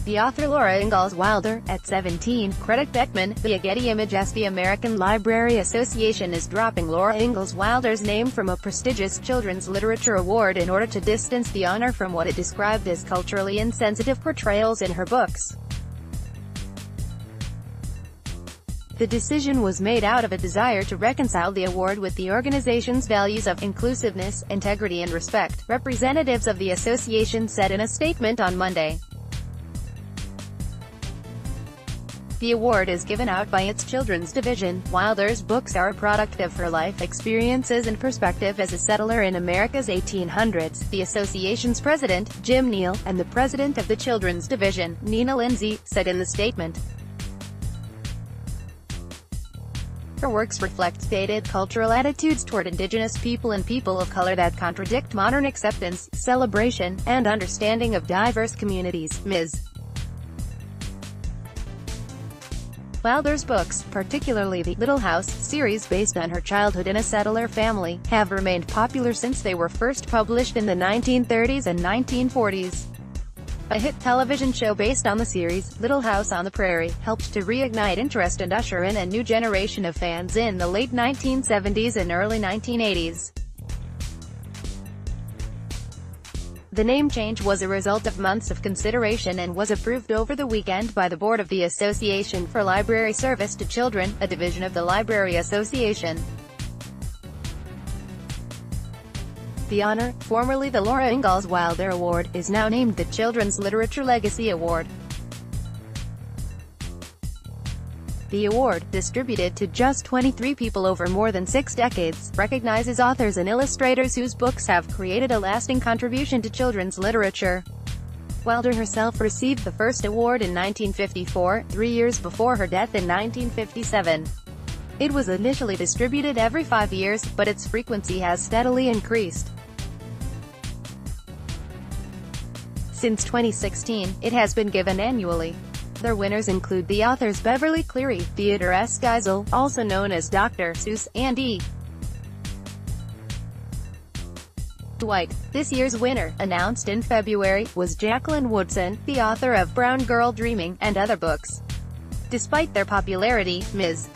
The author Laura Ingalls Wilder, at 17, credit Beckman, via Getty Images. The American Library Association is dropping Laura Ingalls Wilder's name from a prestigious children's literature award in order to distance the honor from what it described as culturally insensitive portrayals in her books. The decision was made out of a desire to reconcile the award with the organization's values of inclusiveness, integrity and respect, representatives of the association said in a statement on Monday. The award is given out by its children's division. Wilder's books are a product of her life experiences and perspective as a settler in America's 1800s, the association's president, Jim Neal, and the president of the children's division, Nina Lindsay, said in the statement. Her works reflect dated cultural attitudes toward indigenous people and people of color that contradict modern acceptance, celebration, and understanding of diverse communities. Ms. Wilder's books, particularly the Little House series based on her childhood in a settler family, have remained popular since they were first published in the 1930s and 1940s. A hit television show based on the series, Little House on the Prairie, helped to reignite interest and usher in a new generation of fans in the late 1970s and early 1980s. The name change was a result of months of consideration and was approved over the weekend by the board of the Association for Library Service to Children, a division of the Library Association. The honor, formerly the Laura Ingalls Wilder Award, is now named the Children's Literature Legacy Award. The award, distributed to just 23 people over more than 6 decades, recognizes authors and illustrators whose books have created a lasting contribution to children's literature. Wilder herself received the first award in 1954, 3 years before her death in 1957. It was initially distributed every 5 years, but its frequency has steadily increased. Since 2016, it has been given annually. Their winners include the authors Beverly Cleary, Theodore S. Geisel, also known as Dr. Seuss, and E. Dwight. This year's winner, announced in February, was Jacqueline Woodson, the author of Brown Girl Dreaming, and other books. Despite their popularity, Ms.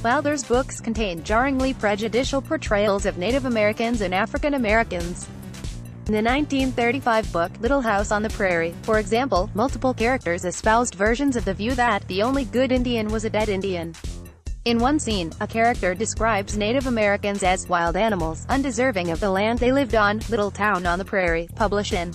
Wilder's books contain jarringly prejudicial portrayals of Native Americans and African Americans. In the 1935 book, Little House on the Prairie, for example, multiple characters espoused versions of the view that the only good Indian was a dead Indian. In one scene, a character describes Native Americans as wild animals, undeserving of the land they lived on. Little Town on the Prairie, published in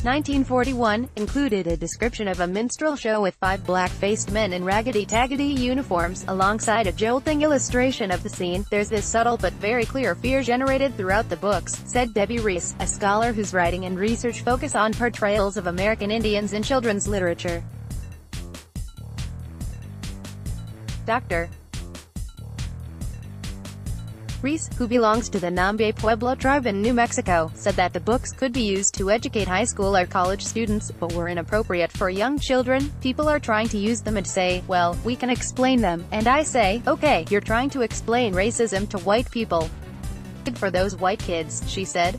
1941, included a description of a minstrel show with 5 black-faced men in raggedy-taggedy uniforms, alongside a jolting illustration of the scene. There's this subtle but very clear fear generated throughout the books, said Debbie Reese, a scholar whose writing and research focus on portrayals of American Indians in children's literature. Dr. Reese, who belongs to the Nambe Pueblo tribe in New Mexico, said that the books could be used to educate high school or college students, but were inappropriate for young children. People are trying to use them and say, well, we can explain them, and I say, okay, you're trying to explain racism to white people. Good for those white kids, she said.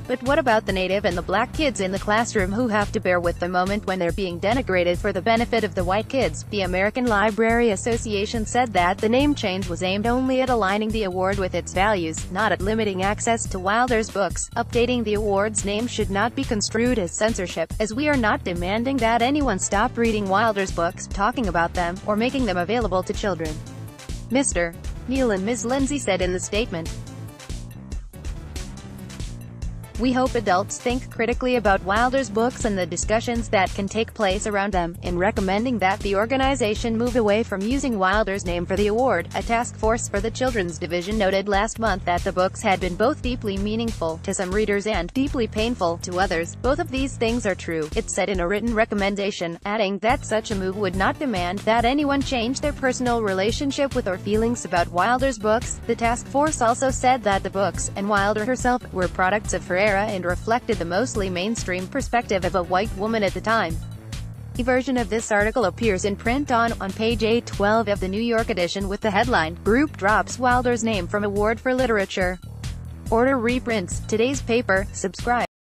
But what about the Native and the black kids in the classroom who have to bear with the moment when they're being denigrated for the benefit of the white kids? The American Library Association said that the name change was aimed only at aligning the award with its values, not at limiting access to Wilder's books. Updating the award's name should not be construed as censorship, as we are not demanding that anyone stop reading Wilder's books, talking about them, or making them available to children. Mr. Neal and Ms. Lindsay said in the statement. We hope adults think critically about Wilder's books and the discussions that can take place around them, in recommending that the organization move away from using Wilder's name for the award. A task force for the children's division noted last month that the books had been both deeply meaningful to some readers and deeply painful to others. Both of these things are true, it said in a written recommendation, adding that such a move would not demand that anyone change their personal relationship with or feelings about Wilder's books. The task force also said that the books, and Wilder herself, were products of her era and reflected the mostly mainstream perspective of a white woman at the time. A version of this article appears in print on page 812 of the New York edition with the headline, Group Drops Wilder's Name from Award for Literature. Order reprints, today's paper, subscribe.